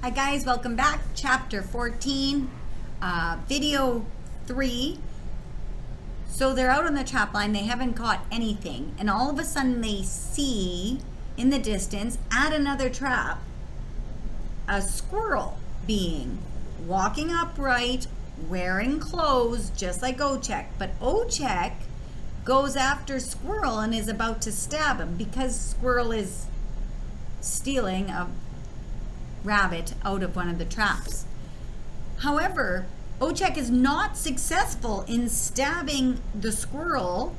Hi guys, welcome back. Chapter 14, video 3. So they're out on the trap line, they haven't caught anything, and all of a sudden they see in the distance at another trap a squirrel being walking upright, wearing clothes just like Ocheck, but Ocheck goes after Squirrel and is about to stab him because Squirrel is stealing a rabbit out of one of the traps. However, Ocheck is not successful in stabbing the squirrel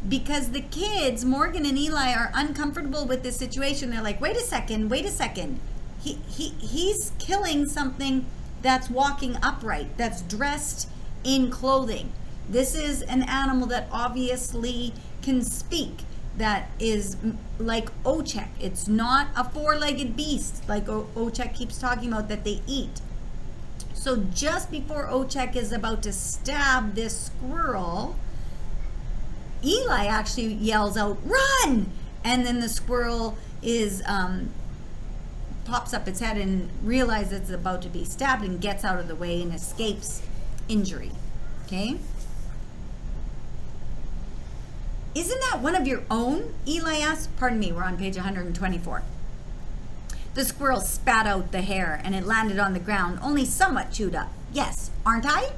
because the kids, Morgan and Eli, are uncomfortable with this situation. They're like, wait a second. He's killing something that's walking upright, that's dressed in clothing. This is an animal that obviously can speak, that is like Ocheck. It's not a four-legged beast like Ocheck keeps talking about that they eat. So just before Ocheck is about to stab this squirrel, Eli actually yells out, "Run!" And then the squirrel is pops up its head and realizes it's about to be stabbed and gets out of the way and escapes injury. Okay? Isn't that one of your own? Eli asked. Pardon me, we're on page 124. The squirrel spat out the hair and it landed on the ground, only somewhat chewed up. Yes, aren't I?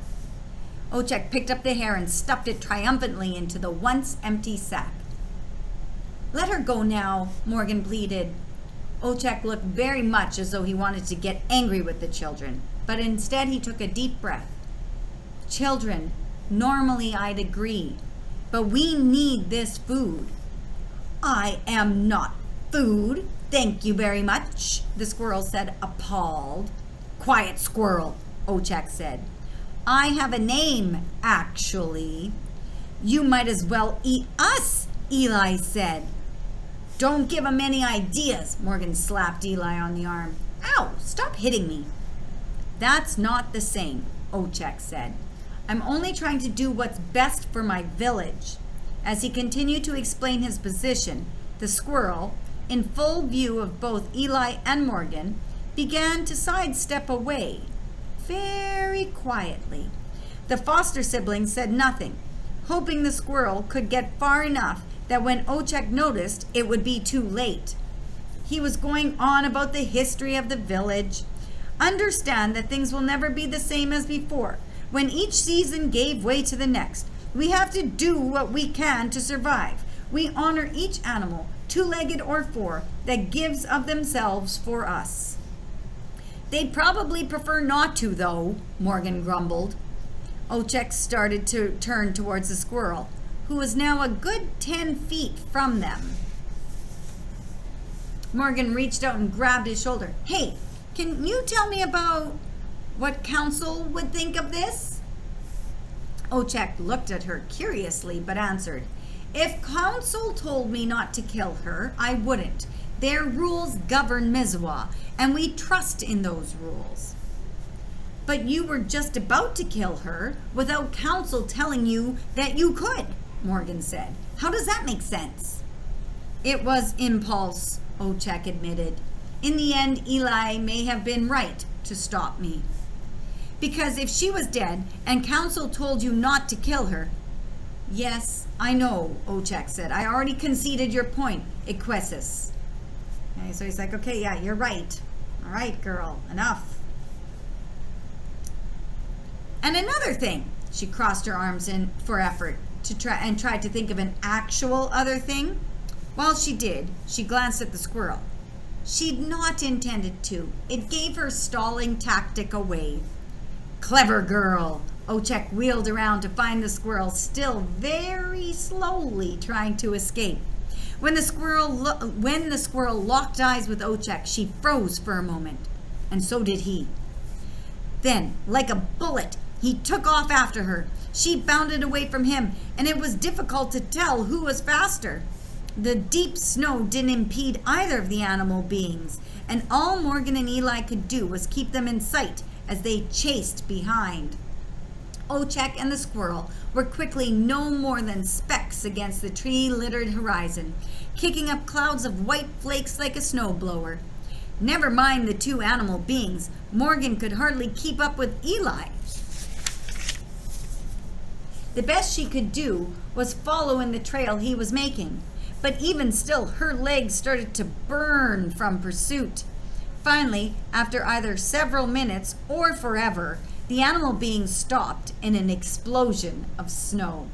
Ocheck picked up the hair and stuffed it triumphantly into the once empty sack. Let her go now, Morgan pleaded. Ocheck looked very much as though he wanted to get angry with the children, but instead he took a deep breath. Children, normally I'd agree, but we need this food. I am not food, thank you very much, the squirrel said, appalled. Quiet, squirrel, Ocheck said. I have a name, actually. You might as well eat us, Eli said. Don't give him any ideas, Morgan slapped Eli on the arm. Ow, stop hitting me. That's not the same, Ocheck said. I'm only trying to do what's best for my village. As he continued to explain his position, the squirrel, in full view of both Eli and Morgan, began to sidestep away, very quietly. The foster siblings said nothing, hoping the squirrel could get far enough that when Ocheck noticed, it would be too late. He was going on about the history of the village. Understand that things will never be the same as before. When each season gave way to the next, we have to do what we can to survive. We honor each animal, two-legged or four, that gives of themselves for us. They'd probably prefer not to, though, Morgan grumbled. Ocheck started to turn towards the squirrel, who was now a good 10 feet from them. Morgan reached out and grabbed his shoulder. Hey, can you tell me about what council would think of this? Ocheck looked at her curiously, but answered, If council told me not to kill her, I wouldn't. Their rules govern Mizwa, and we trust in those rules. But you were just about to kill her without council telling you that you could, Morgan said. How does that make sense? It was impulse, Ocheck admitted. In the end, Eli may have been right to stop me. Because if she was dead and council told you not to kill her... Yes, I know, Ocheck said. I already conceded your point, Equesis. Okay, so he's like, okay, yeah, you're right. All right, girl, enough. And another thing, she crossed her arms in for effort to tried to think of an actual other thing. While she did, she glanced at the squirrel. She'd not intended to. It gave her stalling tactic away. Clever girl. Ocheck wheeled around to find the squirrel still very slowly trying to escape. When the squirrel locked eyes with Ocheck, she froze for a moment, and so did he. Then, like a bullet, he took off after her. She bounded away from him, and it was difficult to tell who was faster. The deep snow didn't impede either of the animal beings, and all Morgan and Eli could do was keep them in sight as they chased behind. Ocheck and the squirrel were quickly no more than specks against the tree-littered horizon, kicking up clouds of white flakes like a snowblower. Never mind the two animal beings, Morgan could hardly keep up with Eli. The best she could do was follow in the trail he was making, but even still her legs started to burn from pursuit. Finally, after either several minutes or forever, the animal being stopped in an explosion of snow.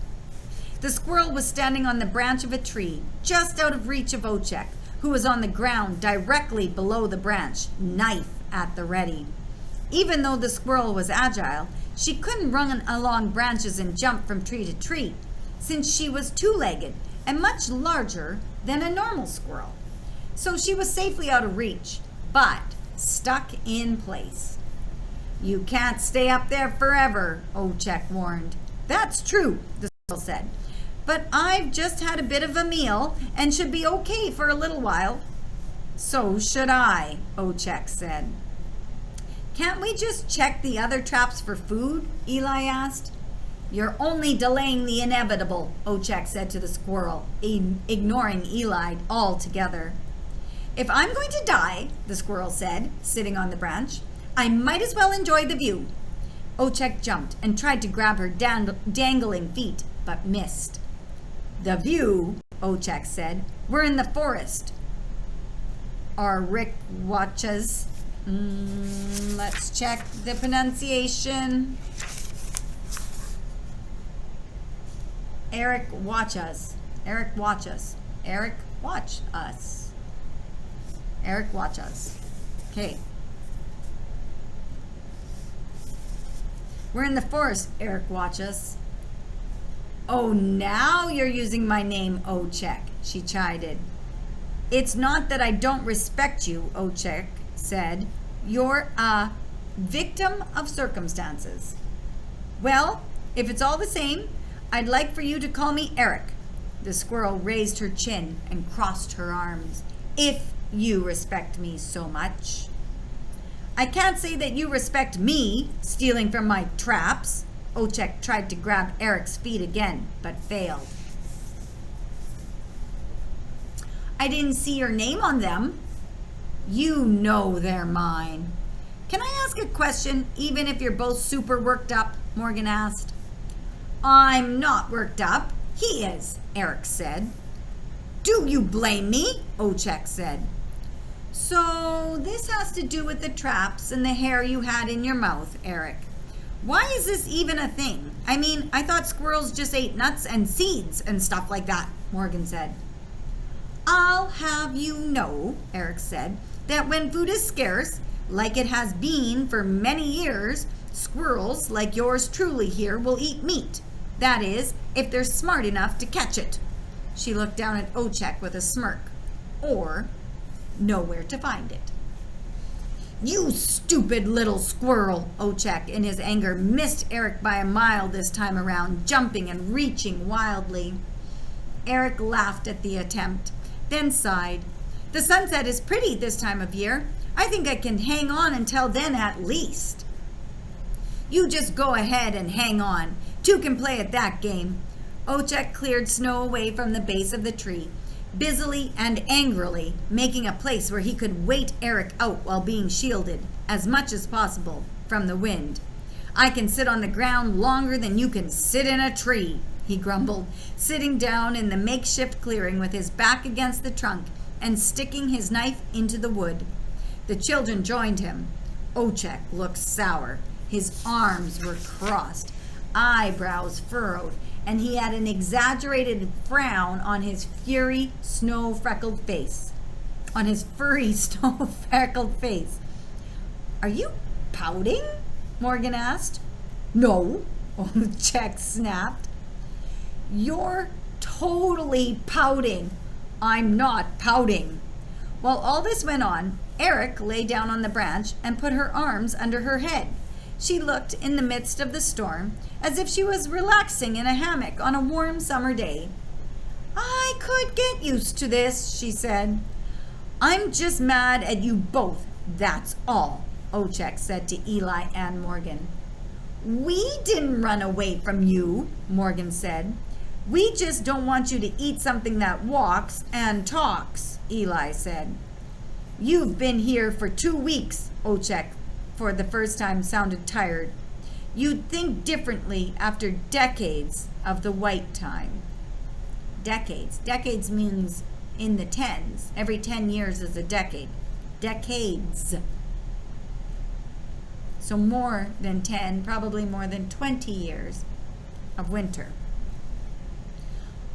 The squirrel was standing on the branch of a tree, just out of reach of Ocheck, who was on the ground directly below the branch, knife at the ready. Even though the squirrel was agile, she couldn't run along branches and jump from tree to tree, since she was two-legged and much larger than a normal squirrel. So she was safely out of reach, but stuck in place. "You can't stay up there forever," Ocheck warned. "That's true," the squirrel said, "but I've just had a bit of a meal and should be okay for a little while." "So should I," Ocheck said. "Can't we just check the other traps for food?" Eli asked. "You're only delaying the inevitable," Ocheck said to the squirrel, ignoring Eli altogether. "If I'm going to die," the squirrel said, sitting on the branch, "I might as well enjoy the view." Ocheck jumped and tried to grab her dangling feet, but missed. "The view," Ocheck said. "We're in the forest." "Are Rick watches?" Let's check the pronunciation. Eric watch us. Eric watch us. Eric watch us. Eric watch us. Okay. "We're in the forest," Eric watch us. "Oh, now you're using my name, Ocheck," she chided. "It's not that I don't respect you," Ocheck said. "You're a victim of circumstances." "Well, if it's all the same, I'd like for you to call me Eric." The squirrel raised her chin and crossed her arms. "If you respect me so much." "I can't say that you respect me, stealing from my traps." Ocheck tried to grab Eric's feet again, but failed. "I didn't see your name on them." "You know they're mine." "Can I ask a question, even if you're both super worked up?" Morgan asked. "I'm not worked up. He is," Eric said. "Do you blame me?" Ocheck said. "So this has to do with the traps and the hair you had in your mouth, Eric. Why is this even a thing? I mean, I thought squirrels just ate nuts and seeds and stuff like that," Morgan said. "I'll have you know," Eric said, "that when food is scarce, like it has been for many years, squirrels like yours truly here will eat meat. That is, if they're smart enough to catch it." She looked down at Ocheck with a smirk. "Or know where to find it." "You stupid little squirrel!" Ocheck, in his anger, missed Eric by a mile this time around, jumping and reaching wildly. Eric laughed at the attempt, then sighed. "The sunset is pretty this time of year. I think I can hang on until then at least." "You just go ahead and hang on. Two can play at that game." Ocheck cleared snow away from the base of the tree, busily and angrily making a place where he could wait Eric out while being shielded, as much as possible, from the wind. "I can sit on the ground longer than you can sit in a tree," he grumbled, sitting down in the makeshift clearing with his back against the trunk and sticking his knife into the wood. The children joined him. Ocheck looked sour. His arms were crossed, eyebrows furrowed, and he had an exaggerated frown on his furry, snow-freckled face. "Are you pouting?" Morgan asked. "No," Ocheck snapped. "You're totally pouting." "I'm not pouting." While all this went on, Eric lay down on the branch and put her arms under her head. She looked, in the midst of the storm, as if she was relaxing in a hammock on a warm summer day. "I could get used to this," she said. "I'm just mad at you both, that's all," Ocheck said to Eli and Morgan. "We didn't run away from you," Morgan said. "We just don't want you to eat something that walks and talks," Eli said. You've been here for 2 weeks, Ocheck, for the first time, sounded tired. You'd think differently after decades of the white time. Decades. Decades means in the tens. Every 10 years is a decade. Decades. So more than 10, probably more than 20 years of winter.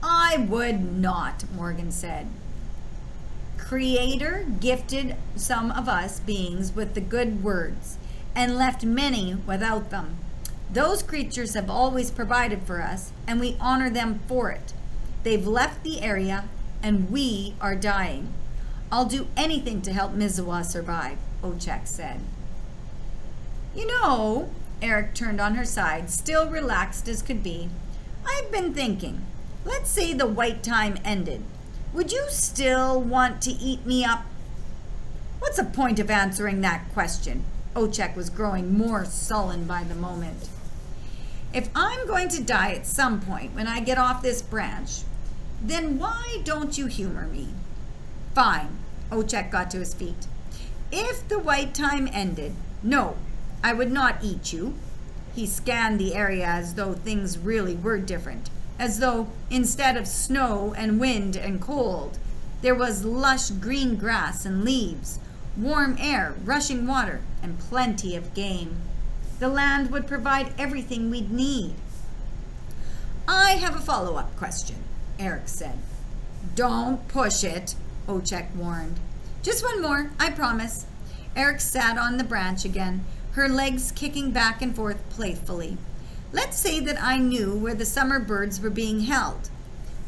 I would not, Morgan said. Creator gifted some of us beings with the good words and left many without them. Those creatures have always provided for us, and we honor them for it. They've left the area, and we are dying. I'll do anything to help Mizawa survive, Ocheck said. You know, Eric turned on her side, still relaxed as could be. I've been thinking, let's say the white time ended. Would you still want to eat me up? What's the point of answering that question? Ocheck was growing more sullen by the moment. If I'm going to die at some point when I get off this branch, then why don't you humor me? Fine. Ocheck got to his feet. If the white time ended, no, I would not eat you. He scanned the area as though things really were different, as though instead of snow and wind and cold, there was lush green grass and leaves, warm air, rushing water, and plenty of game. The land would provide everything we'd need. I have a follow-up question, Eric said. Don't push it, Ocheck warned. Just one more, I promise. Eric sat on the branch again, her legs kicking back and forth playfully. Let's say that I knew where the summer birds were being held.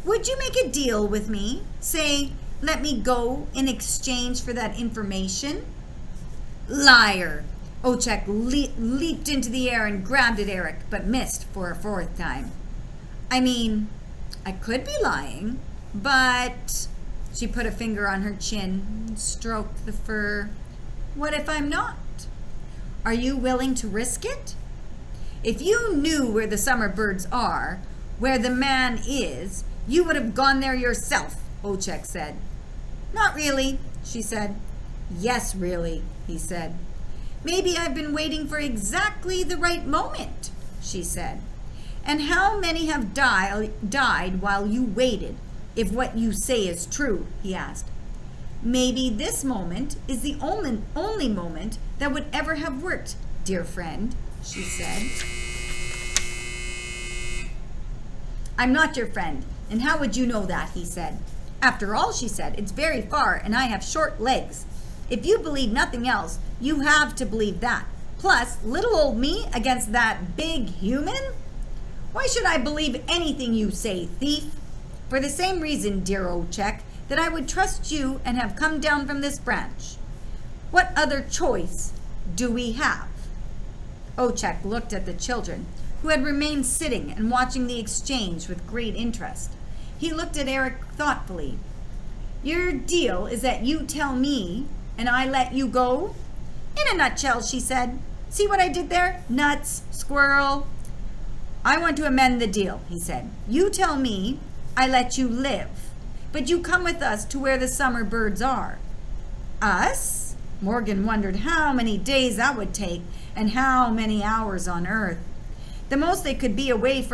Would you make a deal with me? Say, let me go in exchange for that information? Liar! Ocheck leaped into the air and grabbed at Eric, but missed for a 4th time. I mean, I could be lying, but... She put a finger on her chin and stroked the fur. What if I'm not? Are you willing to risk it? If you knew where the summer birds are, where the man is, you would have gone there yourself, Ocheck said. Not really, she said. Yes, really, he said. Maybe I've been waiting for exactly the right moment, she said. And how many have died while you waited, if what you say is true, he asked. Maybe this moment is the only moment that would ever have worked, dear friend, she said. I'm not your friend, and how would you know that, he said. After all, she said, it's very far, and I have short legs. If you believe nothing else, you have to believe that. Plus, little old me against that big human? Why should I believe anything you say, thief? For the same reason, dear Ocheck, that I would trust you and have come down from this branch. What other choice do we have? Ocheck looked at the children, who had remained sitting and watching the exchange with great interest. He looked at Eric thoughtfully. Your deal is that you tell me and I let you go? In a nutshell, she said. See what I did there? Nuts, squirrel. I want to amend the deal, he said. You tell me, I let you live, but you come with us to where the summer birds are. Us? Morgan wondered how many days that would take and how many hours on Earth. The most they could be away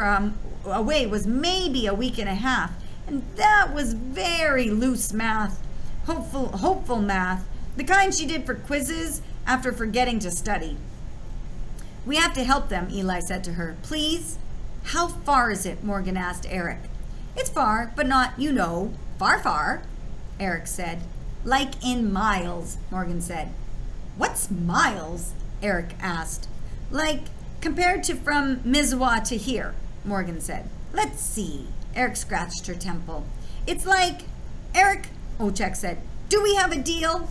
was maybe a week and a half, and that was very loose math, hopeful math, the kind she did for quizzes after forgetting to study. We have to help them, Eli said to her. Please? How far is it? Morgan asked Eric. It's far, but not, far, Eric said. Like in miles, Morgan said. What's miles? Eric asked. Like, compared to from Mizawa to here, Morgan said. Let's see. Eric scratched her temple. It's like, Eric, Ocheck said, do we have a deal?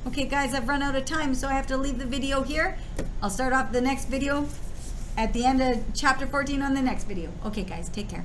Okay, guys, I've run out of time, so I have to leave the video here. I'll start off the next video at the end of chapter 14 on the next video. Okay, guys, take care.